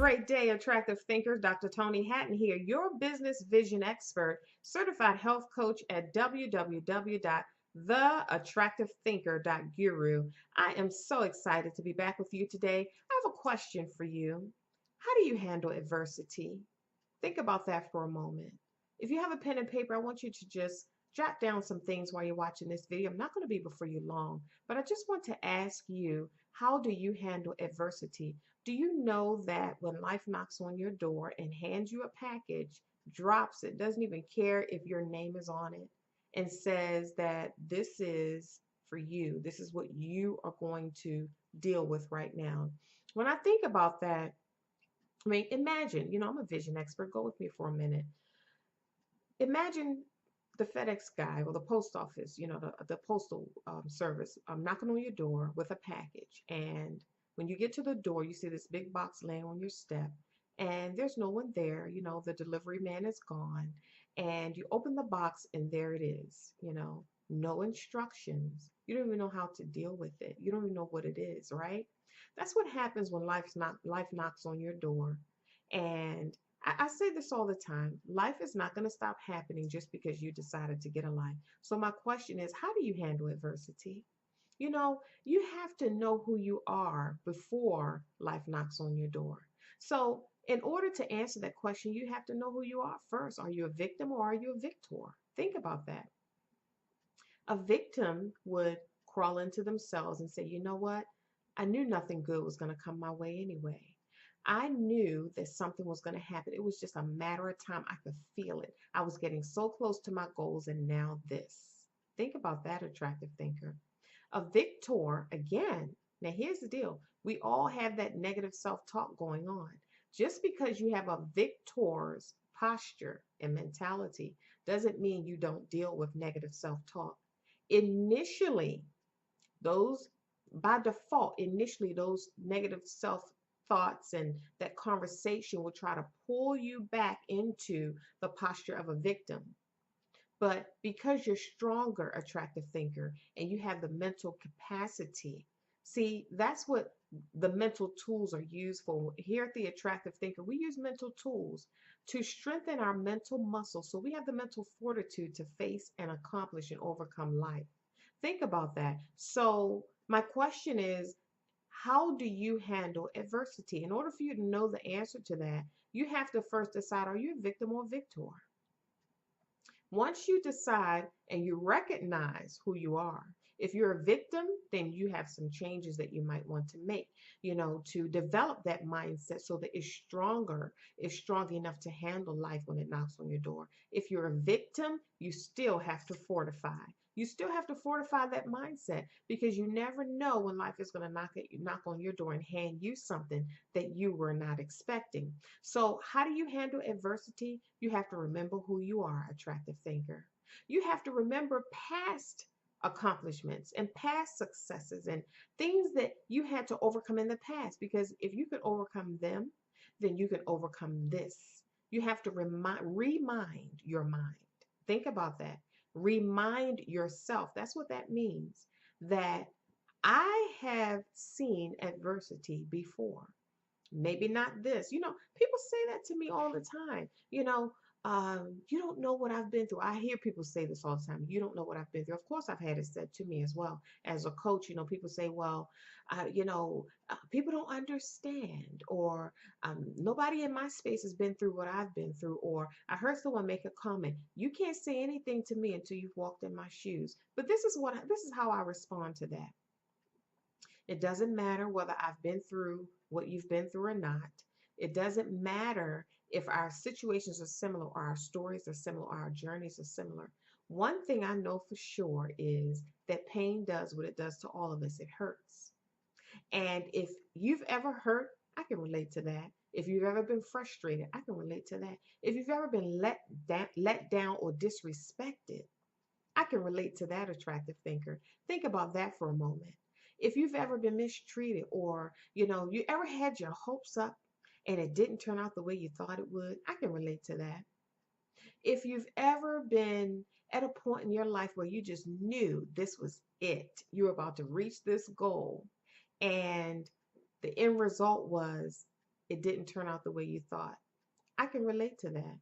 great day, attractive thinkers. Dr. Toni Hatton here, your business vision expert, certified health coach at www.theattractivethinker.guru. I am so excited to be back with you today. I have a question for you. How do you handle adversity? Think about that for a moment. If you have a pen and paper, I want you to just jot down some things while you're watching this video. I'm not going to be before you long, but I just want to ask you, how do you handle adversity? Do you know that when life knocks on your door and hands you a package, drops it, doesn't even care if your name is on it, and says that this is for you, this is what you are going to deal with right now? When I think about that, I mean, imagine, I'm a vision expert. Go with me for a minute. Imagine the FedEx guy or the post office, the postal service, knocking on your door with a package. And when you get to the door, you see this big box laying on your step, and there's no one there. The delivery man is gone. And you open the box, and there it is, no instructions. You don't even know how to deal with it. You don't even know what it is, right? That's what happens when life knocks on your door. And I say this all the time. Life is not going to stop happening just because you decided to get a life. So my question is, how do you handle adversity? You have to know who you are before life knocks on your door. So in order to answer that question, you have to know who you are first. Are you a victim or are you a victor? Think about that. A victim would crawl into themselves and say, you know what? I knew nothing good was going to come my way anyway. I knew that something was going to happen. It was just a matter of time. I could feel it. I was getting so close to my goals, and now this. Think about that, attractive thinker. A victor, again, now here's the deal. We all have that negative self-talk going on. Just because you have a victor's posture and mentality doesn't mean you don't deal with negative self-talk. Initially, those by default, initially, those negative self thoughts and that conversation will try to pull you back into the posture of a victim. But because you're stronger, attractive thinker, and you have the mental capacity, see, that's what the mental tools are used for. Here at the Attractive Thinker, we use mental tools to strengthen our mental muscle so we have the mental fortitude to face and accomplish and overcome life. Think about that. So, my question is, how do you handle adversity? In order for you to know the answer to that, you have to first decide, are you a victim or a victor? Once you decide and you recognize who you are, if you're a victim, then you have some changes that you might want to make, to develop that mindset so that it's strong enough to handle life when it knocks on your door. If you're a victim, you still have to fortify. You still have to fortify that mindset because you never know when life is going to knock on your door and hand you something that you were not expecting. So, how do you handle adversity? You have to remember who you are, attractive thinker. You have to remember past accomplishments and past successes and things that you had to overcome in the past, because if you could overcome them, then you can overcome this. You have to remind your mind. Think about that. Remind yourself. That's what that means. That I have seen adversity before. Maybe not this. People say that to me all the time. You don't know what I've been through. I hear people say this all the time. You don't know what I've been through. Of course, I've had it said to me as well. As a coach, people say, well, people don't understand, or nobody in my space has been through what I've been through, or I heard someone make a comment. You can't say anything to me until you've walked in my shoes. But this is how I respond to that. It doesn't matter whether I've been through what you've been through or not. It doesn't matter if our situations are similar or our stories are similar or our journeys are similar. One thing I know for sure is that pain does what it does to all of us. It hurts. And if you've ever hurt, I can relate to that. If you've ever been frustrated, I can relate to that. If you've ever been let down or disrespected, I can relate to that, attractive thinker. Think about that for a moment. If you've ever been mistreated, or you ever had your hopes up and it didn't turn out the way you thought it would, I can relate to that. If you've ever been at a point in your life where you just knew this was it, you were about to reach this goal, and the end result was it didn't turn out the way you thought. I can relate to that.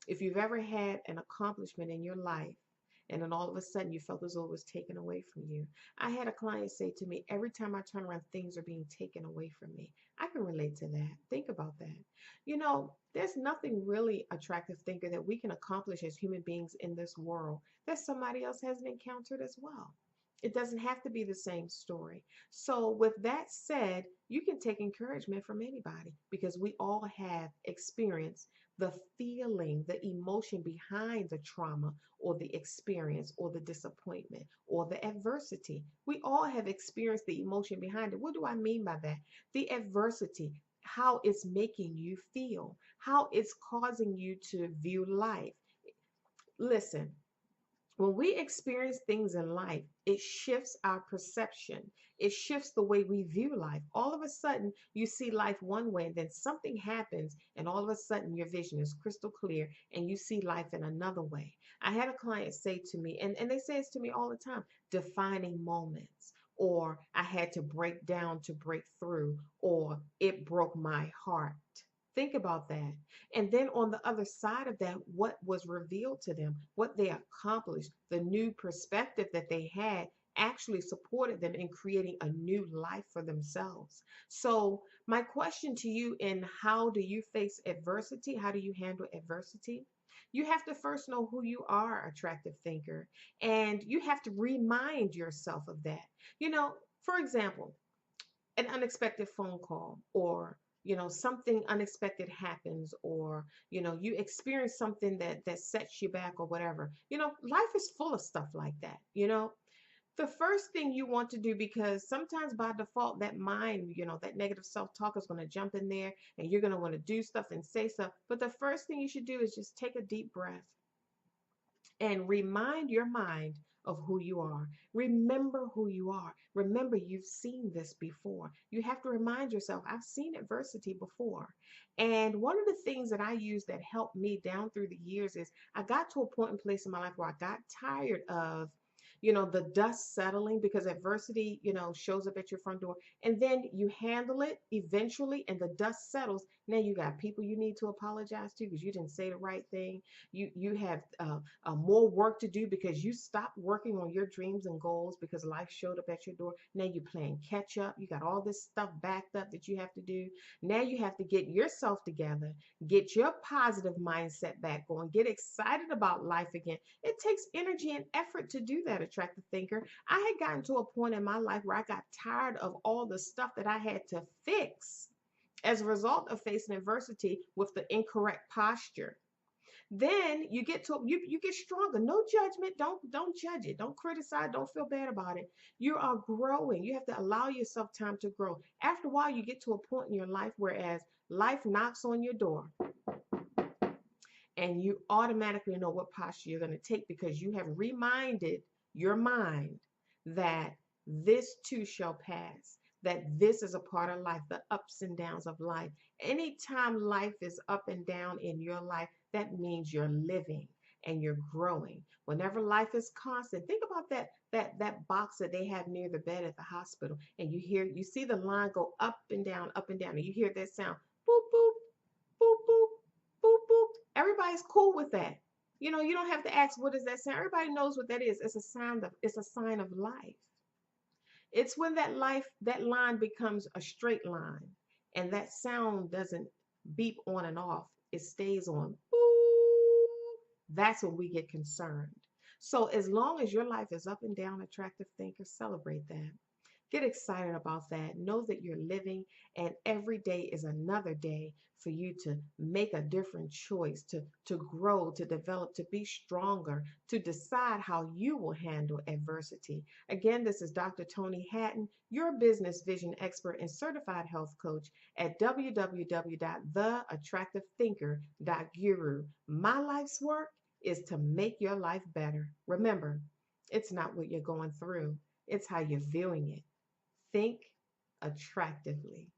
If you've ever had an accomplishment in your life and then all of a sudden you felt as though it was taken away from you. I had a client say to me, every time I turn around, things are being taken away from me. I can relate to that. Think about that. There's nothing really attractive thinker that we can accomplish as human beings in this world that somebody else hasn't encountered as well. It doesn't have to be the same story. So, with that said, you can take encouragement from anybody because we all have experienced the feeling, the emotion behind the trauma or the experience or the disappointment or the adversity. We all have experienced the emotion behind it. What do I mean by that? The adversity, how it's making you feel, how it's causing you to view life. Listen, when we experience things in life, it shifts our perception. It shifts the way we view life. All of a sudden, you see life one way, and then something happens, and all of a sudden, your vision is crystal clear, and you see life in another way. I had a client say to me, and they say this to me all the time, defining moments, or I had to break down to break through, or it broke my heart. Think about that. And then on the other side of that, what was revealed to them, what they accomplished, the new perspective that they had actually supported them in creating a new life for themselves. So, my question to you in how do you face adversity? How do you handle adversity? You have to first know who you are, attractive thinker, and you have to remind yourself of that. For example, an unexpected phone call or something unexpected happens or you experience something that sets you back or whatever. Life is full of stuff like that. The first thing you want to do, because sometimes by default that mind, that negative self-talk is going to jump in there and you're going to want to do stuff and say stuff, but the first thing you should do is just take a deep breath and remind your mind of who you are. Remember who you are. Remember, you've seen this before. You have to remind yourself, I've seen adversity before. And one of the things that I use that helped me down through the years is I got to a point and place in my life where I got tired of the dust settling because adversity, shows up at your front door, and then you handle it eventually and the dust settles. Now you got people you need to apologize to because you didn't say the right thing. You have more work to do because you stopped working on your dreams and goals because life showed up at your door. Now you're playing catch up. You got all this stuff backed up that you have to do. Now you have to get yourself together, get your positive mindset back going, get excited about life again. It takes energy and effort to do that, attractive thinker. I had gotten to a point in my life where I got tired of all the stuff that I had to fix as a result of facing adversity with the incorrect posture. Then you get stronger. No judgment. Don't judge it. Don't criticize. Don't feel bad about it. You are growing. You have to allow yourself time to grow. After a while, you get to a point in your life whereas life knocks on your door and you automatically know what posture you're going to take because you have reminded your mind that this too shall pass, that this is a part of life, the ups and downs of life. Anytime life is up and down in your life, that means you're living and you're growing. Whenever life is constant, think about that box that they have near the bed at the hospital, and you see the line go up and down, and you hear that sound, boop, boop, boop, boop, boop, boop. Everybody's cool with that. You don't have to ask, what is that sound? Everybody knows what that is. It's a sign of life. It's when that line becomes a straight line and that sound doesn't beep on and off. It stays on. Boop. That's when we get concerned. So as long as your life is up and down, attractive thinker, celebrate that. Get excited about that. Know that you're living, and every day is another day for you to make a different choice, to grow, to develop, to be stronger, to decide how you will handle adversity. Again, this is Dr. Toni Hatton, your business vision expert and certified health coach at www.theattractivethinker.guru. My life's work is to make your life better. Remember, it's not what you're going through, it's how you're viewing it. Think attractively.